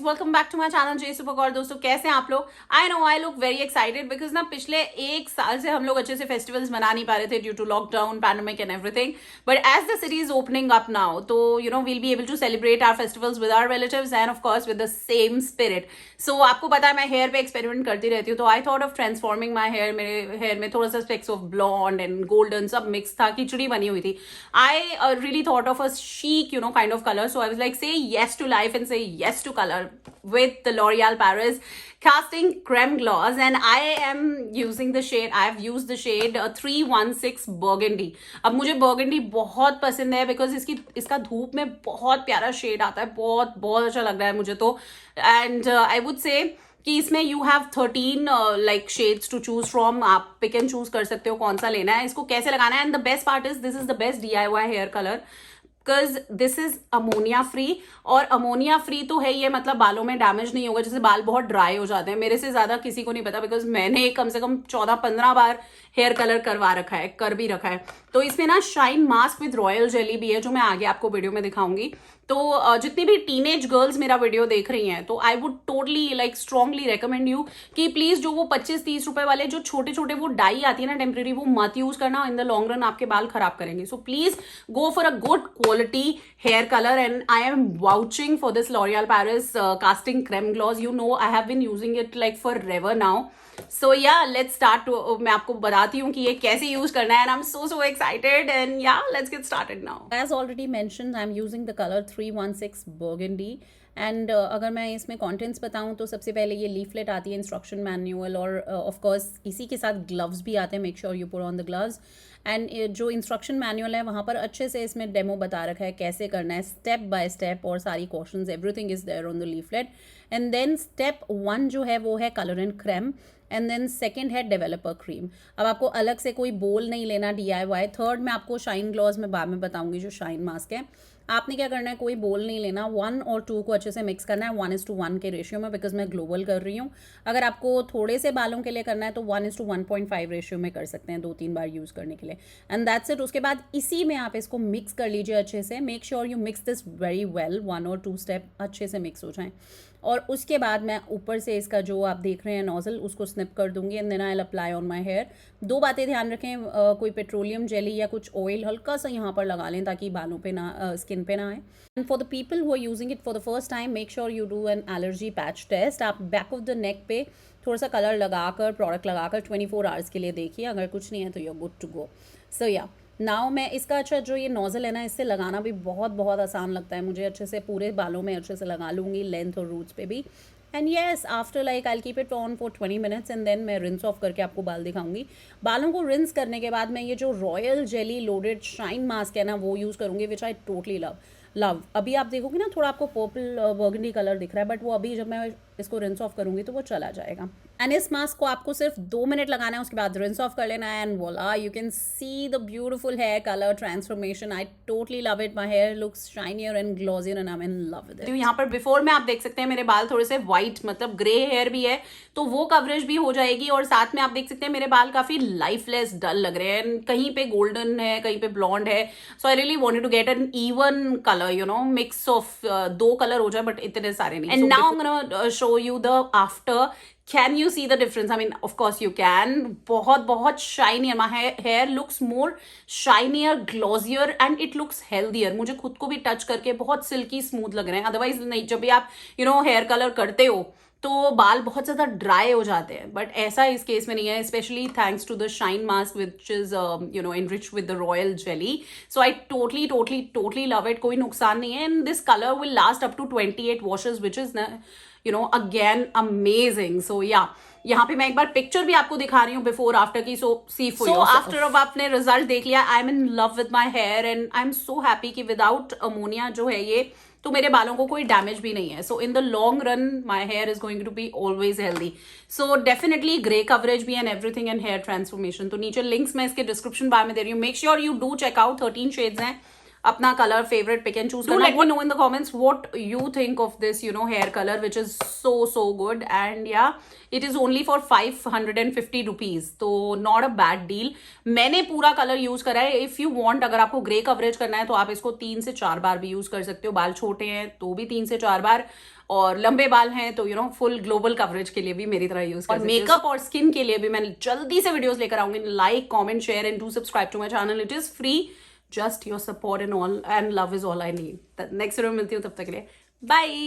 Welcome back to my channel JSuper Kaur। दोस्तों कैसे हैं आप लोग? I know I look very excited because ना पिछले एक साल से हम लोग अच्छे से फेस्टिवल्स मना नहीं पा रहे थे due to lockdown, pandemic and everything. But as the city is opening up now, तो you know we'll be able to celebrate our festivals with our relatives and of course with the same spirit. So आपको पता है मैं hair पे experiment करती रहती हूँ, तो I thought of transforming my hair. मेरे हेयर में थोड़ा सा specks of blonde and golden सब मिक्स था, खिचड़ी बनी हुई थी। आई really thought of a chic, you know, kind of color. So I was like, say yes to life and say yes to color with the L'Oreal Paris Casting Creme Gloss. And I am using the shade, I've used the shade 316 Burgundy. अब मुझे Burgundy बहुत पसंद है because इसका धूप में बहुत प्यारा शेड आता है, बहुत बहुत अच्छा लग रहा है मुझे तो। And I would say कि इसमें you have 13 like shades to choose from. आप पिक एंड चूज कर सकते हो कौन सा लेना है, इसको कैसे लगाना है। And the best part is this is the best DIY hair colour because this is ammonia free. और अमोनिया फ्री तो है ये, मतलब बालों में डैमेज नहीं होगा। जैसे बाल बहुत ड्राई हो जाते हैं, मेरे से ज्यादा किसी को नहीं पता बिकॉज मैंने कम से कम 14-15 बार हेयर कलर करवा रखा है, कर भी रखा है। तो इसमें ना shine mask with royal jelly भी है, जो मैं आगे आपको वीडियो में दिखाऊंगी। तो जितनी भी टीनेज गर्ल्स मेरा वीडियो देख रही हैं, तो I would totally like strongly recommend you कि प्लीज जो वो 25-30 रुपए वाले जो छोटे छोटे वो डाई आती है ना टेम्परेरी, वो मत यूज करना। इन द लॉन्ग रन आपके बाल खराब करेंगे। So please go for a good quality hair colour. And I am vouching for this L'Oreal Paris Casting Creme Gloss. You know I have been using it like forever now. So yeah, let's start. मैं आपको बताती हूँ कि ये कैसे use करना है। And I'm so excited. And yeah, let's get started now. As already mentioned, I'm using the color 316 Burgundy. And अगर मैं इसमें कंटेंट्स बताऊं तो सबसे पहले ये लीफलेट आती है, इंस्ट्रक्शन मैनुअल, और ऑफ कोर्स इसी के साथ ग्लव्स भी आते हैं। Make sure you put on the gloves. And जो इंस्ट्रक्शन मैनुअल है वहाँ पर अच्छे से इसमें डेमो बता रखा है कैसे करना है, स्टेप बाय स्टेप, और सारी questions everything is there on the leaflet. And then step 1 जो है वो है colour and creme, and then second है डेवलपर क्रीम। अब आपको अलग से कोई बोल नहीं लेना DIY। थर्ड में आपको शाइन ग्लॉस में बाद में बताऊंगी, जो शाइन मास्क है। आपने क्या करना है, कोई बोल नहीं लेना, 1 और 2 को अच्छे से मिक्स करना है 1:1 के रेशियो में, बिकॉज मैं ग्लोबल कर रही हूँ। अगर आपको थोड़े से बालों के लिए करना है तो 1:1.5 रेशियो में कर सकते हैं 2-3 बार यूज़ करने के लिए। And that's it. उसके बाद इसी में आप इसको मिक्स कर लीजिए अच्छे से। Make sure you mix this very well, 1 और 2 स्टेप अच्छे से मिक्स हो जाएं। और उसके बाद मैं ऊपर से इसका जो आप देख रहे हैं नोजल, उसको स्निप कर दूंगी and then I will apply on my hair. 2 बातें ध्यान रखें, कोई पेट्रोलियम जेली या कुछ ऑयल हल्का सा यहाँ पर लगा लें ताकि बालों पे ना, स्किन पे ना आए। And for the people who are using it for the first time, make sure you do an allergy patch test. आप बैक ऑफ द नेक पे थोड़ा सा कलर लगाकर, प्रोडक्ट लगाकर 24 आवर्स के लिए देखिए। अगर कुछ नहीं है तो you are good to go. So yeah now मैं इसका अच्छा जो ये नोजल है ना, इससे लगाना भी बहुत आसान लगता है मुझे। अच्छे से पूरे बालों में अच्छे से लगा लूँगी, लेंथ और रूट्स पे भी। And yes, after like I keep it on for 20 minutes and then मैं रिंस ऑफ करके आपको बाल दिखाऊंगी। बालों को रिंस करने के बाद मैं ये जो royal jelly loaded shine mask है ना, वो यूज़ करूँगी, विच आई टोटली लव। अभी आप देखोगे ना थोड़ा आपको पर्पल बर्गंडी कलर दिख रहा है, बट वो अभी जब मैं इसको रिंस ऑफ करूँगी तो वो चला जाएगा। एंड इस मास्क को आपको सिर्फ 2 मिनट लगाना है, उसके बाद रिंस ऑफ कर लेना है। And voila, you can see the beautiful hair colour transformation. I totally love it. My hair looks shinier and glossier and I am in love with it. यहाँ पर बिफोर में आप देख सकते हैं मेरे बाल थोड़े से व्हाइट, मतलब ग्रे हेयर भी है, तो वो कवरेज भी हो जाएगी। और साथ में आप देख सकते हैं मेरे बाल काफी लाइफलेस डल लग रहे हैं, कहीं पे गोल्डन है, कहीं पे ब्लॉन्ड है। So I really wanted to get an even colour, you know, mix of 2 colour हो जाए, बट इतने सारे नहीं। And now I am gonna show you the after. Can you see the difference? I mean, of course you can. बहुत shinier. My hair looks more shinier, glossier, and it looks healthier. मुझे खुद को भी touch करके बहुत silkie smooth लग रहे हैं। अदरवाइज नहीं, जब भी आप हेयर कलर करते हो तो बाल बहुत ज़्यादा ड्राई हो जाते हैं, बट ऐसा इस केस में नहीं है, specially thanks to the shine mask which is enriched with the royal jelly. So I totally love it. कोई नुकसान नहीं है, and this color will last up to 28 washes, which is again amazing. So yeah, यहाँ पे मैं एक बार picture भी आपको दिखा रही हूँ बिफोर आफ्टर की। So see for yourself. After अब आपने रिजल्ट देख लिया, I am in love with my hair and I am so happy कि विदाउट अमोनिया जो है ये, तो मेरे बालों को कोई डैमेज भी नहीं है। So in the long run my hair is going to be always healthy. So definitely grey coverage भी and everything and hair transformation. तो नीचे लिंक्स मैं इसके डिस्क्रिप्शन बार में दे रही हूँ। Make sure you do check out, 13 shades हैं। अपना colour favourite pick and choose करना। Let me know in the comments what you think of this hair colour which is so good. And yeah, it is only for 550 rupees, तो not a bad deal. मैंने पूरा colour use करा है। If you want, अगर आपको grey coverage करना है तो आप इसको 3 से 4 बार भी यूज कर सकते हो। बाल छोटे हैं तो भी 3 से 4 बार, और लंबे बाल हैं तो फुल ग्लोबल कवरेज के लिए भी मेरी तरह यूज कर सकते हैं। मेकअप और स्किन के लिए भी मैं जल्दी से वीडियोस लेकर आऊंगी। Like, comment, share and do subscribe to my channel. It is free, just your support and all and love is all I need. Next video में मिलती हूँ, तब तक के लिए बाय।